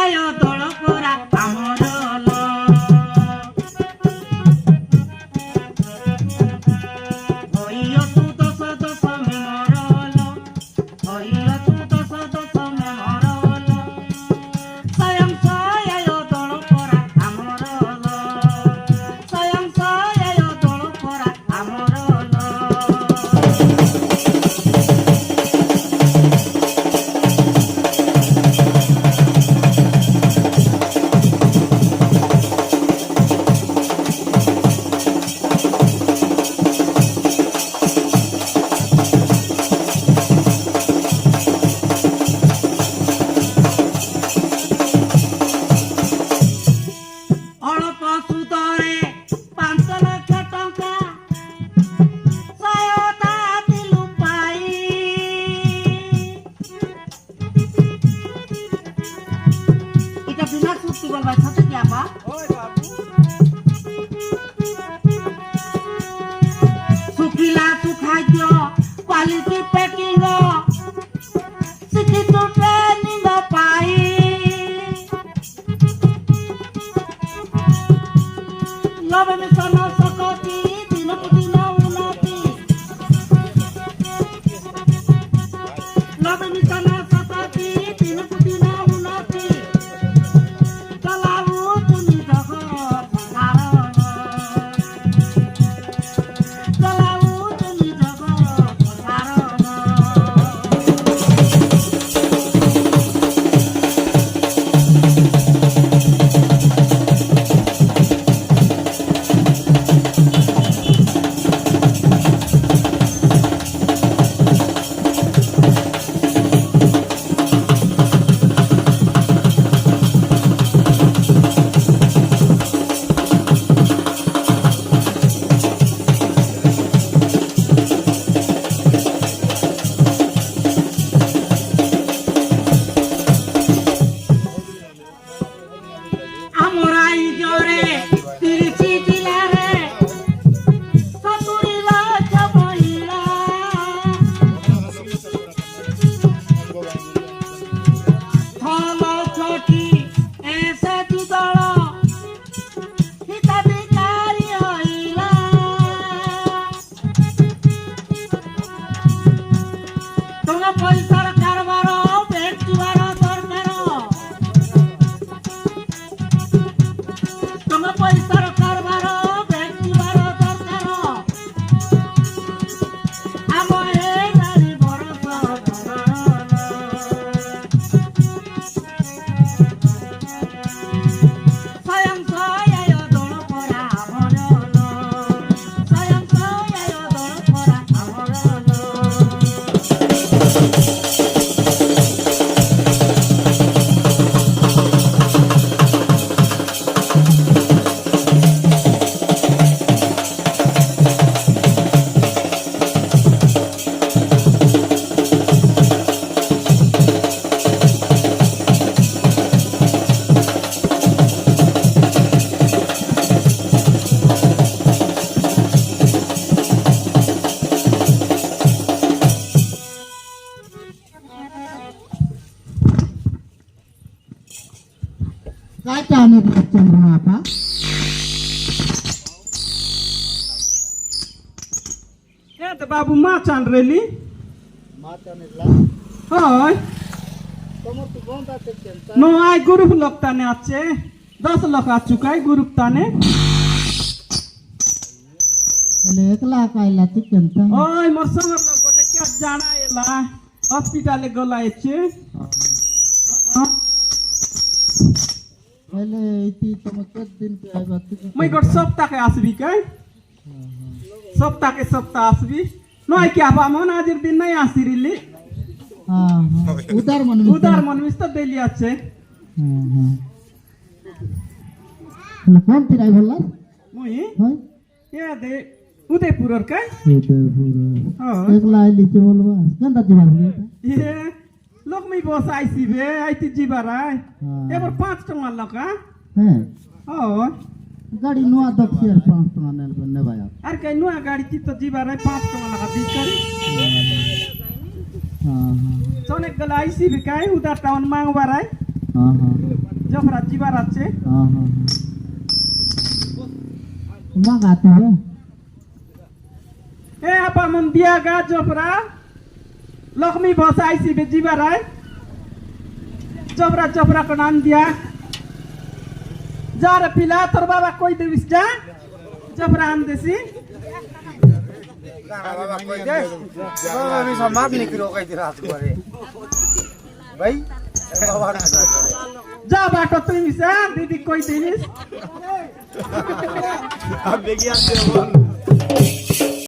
ଆୟ ଦୋଳ ପରା ଆମର ହଇଅ ତୁ ଦଶ ଦଶ ମେମରଲ ହଇଅ ତୁ ଦଶ ଦଶ ମେମରଲ ସ୍ୱୟଂ ସହାୟ ଦୋଳ ପରା ଆମର ସ୍ୱୟଂ ସହାୟ ଦୋଳ ପରା ଆମର ଅଳ୍ପ ସୁଧରେ 5 ଲକ୍ଷ ଟଙ୍କା ସହାୟତା ଦିଲୁ ପାଇ এটা বিনা চুক্তি বলবা সত্যি কি আপা শুকিলা তু খাদ্য কোয়ালিটি প্যাকিং শিক্ষিত ট্রেনিং পাই লবে মিশন সকতি দিনকু দিন উন্নতি লবে মিশন সকতি দিনকু দিন উন্নতি চলাবু তুমি জগৎ সারণ চলাবু তুমি জগৎ সারণ আমরা ইজরে তিরিচি জিলারে 70 লাখ মহিলা ফল ছটি এসে দল হিতাধিকারী হইলা তোমার পয়সার কারবার বেচবার দরকার তোমার পয়সার কারবার বেচবার দরকার আমার এই গাড়ি বড় স্বয়ং সহায় দোল পরা আমার স্বয়ং সহায় দোল পরা আমার काय चालू आहे चंद्रमा आपा এ তো বাবু মাছ আন রেলি मातानेला হয় তোমার তো গন্ডা তেছেন নো আই গ্রুপ লোক তানে আছে 10 লোক আচুকাই গ্রুপ তানে তাহলে একলা কাইলা তেছেন তা ওই মোর সঙ্গে লোক গোটে কে জানা এলা হসপিটালে গলাইছে তাহলে ইতি তোমার কত দিন কে আইবা তুমি মই গোট সপ্তাহে আসবি কাই সপ্তাহে সপ্তাহ আসবি নয় কি আপা মন আজির দিন নাই আসিরিলি হ্যাঁ হ্যাঁ উদার মন উদার মন মিস্ত দেলি আছে হ্যাঁ হ্যাঁ তাহলে কোন তিরাই বললা মই হয় এ দে উদয়পুরর কাই এটা পুরো হ্যাঁ একলা আইলিতে বলবা কেনটা দিবা এটা এ লোকমি বস আইসিবে আইতি জিবারাই হ্যাঁ। এবার 5 টাকা লকা হ্যাঁ ও গাড়ি নোয়া দক্ষি আর 5 টাকা নেবে ভাইয়া আর কাই নুয়া গাড়ি চিত্ত জিবারাই 5 টাকা লকা বিকারি হ্যাঁ হ্যাঁ অনেক গলা আইসিবে কাই উদা টাউন মাংবারাই হ্যাঁ হ্যাঁ जफरा जीवार আছে हाँ हाँ उमा गाते हो ए आपा मन दिया गा जफरा लक्ष्मी बसाई सी बे जीवार है जफरा जफरा को नाम दिया जा रे पिला तोर बाबा कोई देविस जा जफरा आन देसी बाबा कोई दे बाबा আমি সমাজ নিকলো কইতে রাত করে ভাই বাবা जा बाटो तुम मिसा दीदी कोई देविस अब बेगिया दे